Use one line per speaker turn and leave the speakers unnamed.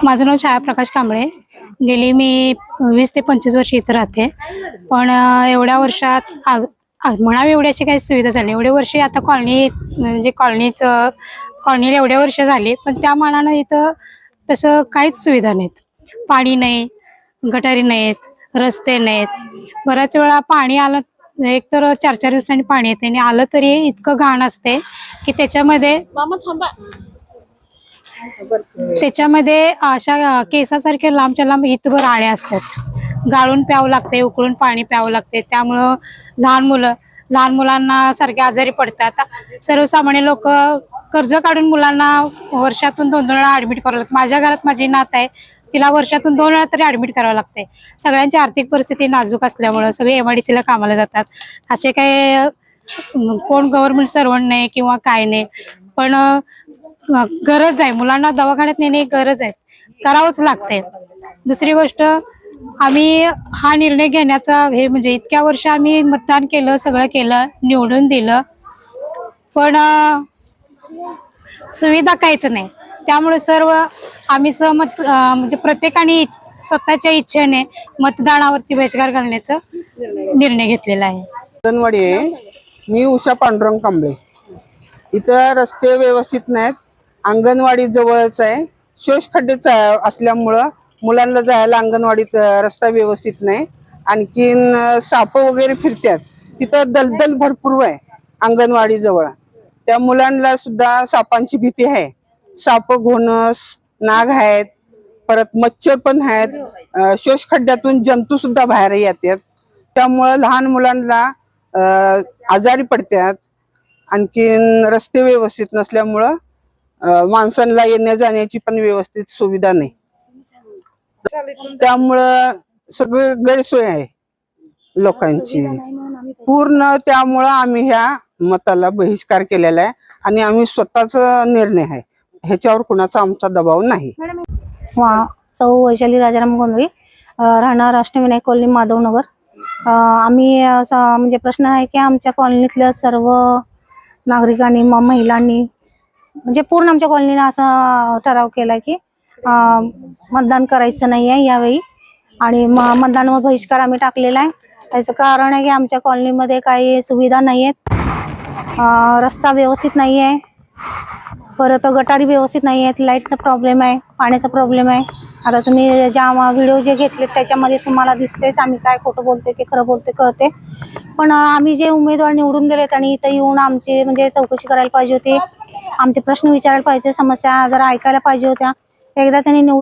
माझं नाव छाया प्रकाश कांबळे. गेली मी 20 ते 25 वर्ष इथं राहते. पण एवढ्या वर्षात म्हणावी एवढी अशी काही सुविधा झाली. एवढे वर्ष आता म्हणजे कॉलनीला एवढ्या वर्ष झाली, पण त्या मानानं इथं तसं काहीच सुविधा नाहीत. पाणी नाही, गटारी नाहीत, रस्ते नाहीत. बऱ्याच वेळा पाणी आलं एक तर 4-4 दिवसांनी पाणी येते आणि आलं तरी इतकं घाण असते की त्याच्यामध्ये अशा केसासारखे लांबच्या लांब इथभर आळ्या असतात. गाळून प्यावं लागते, उकळून पाणी प्यावं लागते. त्यामुळं लहान मुलांना सारखे आजारी पडतात. सर्वसामान्य लोक कर्ज काढून मुलांना वर्षातून 2-2 वेळा ऍडमिट करावं लागतं. माझ्या घरात माझी नात आहे, तिला वर्षातून 2 वेळा तरी ऍडमिट करावं लागते. सगळ्यांची आर्थिक परिस्थिती नाजूक असल्यामुळं सगळे MIDC ला कामाला जातात. असे काही कोण गव्हर्नमेंट सर्वंट नाही किंवा काय नाही, पण गरज आहे, मुलांना दवाखान्यात नेणे गरज आहे, करावंच लागते. दुसरी गोष्ट, आम्ही हा निर्णय घेण्याचा म्हणजे इतक्या वर्ष आम्ही मतदान केलं, सगळं केलं, निवडून दिलं, पण सुविधा काहीच नाही. त्यामुळे सर्व आम्ही सहमत म्हणजे प्रत्येकाने स्वतःच्या इच्छेने मतदानावरती बहिष्कार घालण्याचा निर्णय घेतलेला आहे.
अंगणवाडी आहे. मी उषा पांडुरंग कांबळे. इथं रस्ते व्यवस्थित नाहीत. अंगणवाडी जवळच आहे. शोष खड्डे असल्यामुळं मुलांना जायला अंगणवाडीत रस्ता व्यवस्थित नाही. आणखीन साप वगैरे फिरतात. तिथं दलदल भरपूर आहे अंगणवाडी जवळ. त्या मुलांना सुद्धा सापांची भीती आहे. साप, घोणस, नाग आहेत, परत मच्छर पण आहेत. शोष खड्ड्यातून जंतू सुद्धा बाहेर येतात. त्यामुळं लहान मुलांना आजारी पडतात. आणखीन रस्ते व्यवस्थित नसल्यामुळं माणसांना येण्या जाण्याची पण व्यवस्थित सुविधा नाही. त्यामुळं सगळे गैरसोय आहे लोकांची पूर्ण. त्यामुळं आम्ही ह्या मताला बहिष्कार केलेला आहे आणि आम्ही स्वतःच निर्णय आहे, ह्याच्यावर कुणाचा आमचा दबाव नाही.
सौ वैशाली राजाराम गोंधळी, राहणार अष्टविनायक कॉलनी, माधवनगर. आम्ही म्हणजे प्रश्न आहे की आमच्या कॉलनीतल्या सर्व नागरिकांनी महिलांनी म्हणजे पूर्ण आमच्या कॉलनीला असा ठराव केला की मतदान करायचं नाही आहे यावेळी, आणि मतदानावर बहिष्कार आम्ही टाकलेला आहे. त्याचं कारण आहे की आमच्या कॉलनीमध्ये काही सुविधा नाही आहेत. रस्ता व्यवस्थित नाही आहे, परत गटारी व्यवस्थित नाही आहेत, लाईटचा प्रॉब्लेम आहे, पाण्याचा प्रॉब्लेम आहे. आता तुम्ही ज्या व्हिडिओ जे घेतले त्याच्यामध्ये तुम्हाला दिसतेच आम्ही काय खोटं बोलते की खरं बोलते कळते. पण आम्ही जे उमेदवार निवडून दिले त्यांनी इथं येऊन आमची म्हणजे चौकशी करायला पाहिजे होती, आमचे प्रश्न विचारायला पाहिजे, समस्या जरा ऐकायला पाहिजे होत्या. एकदा त्यांनी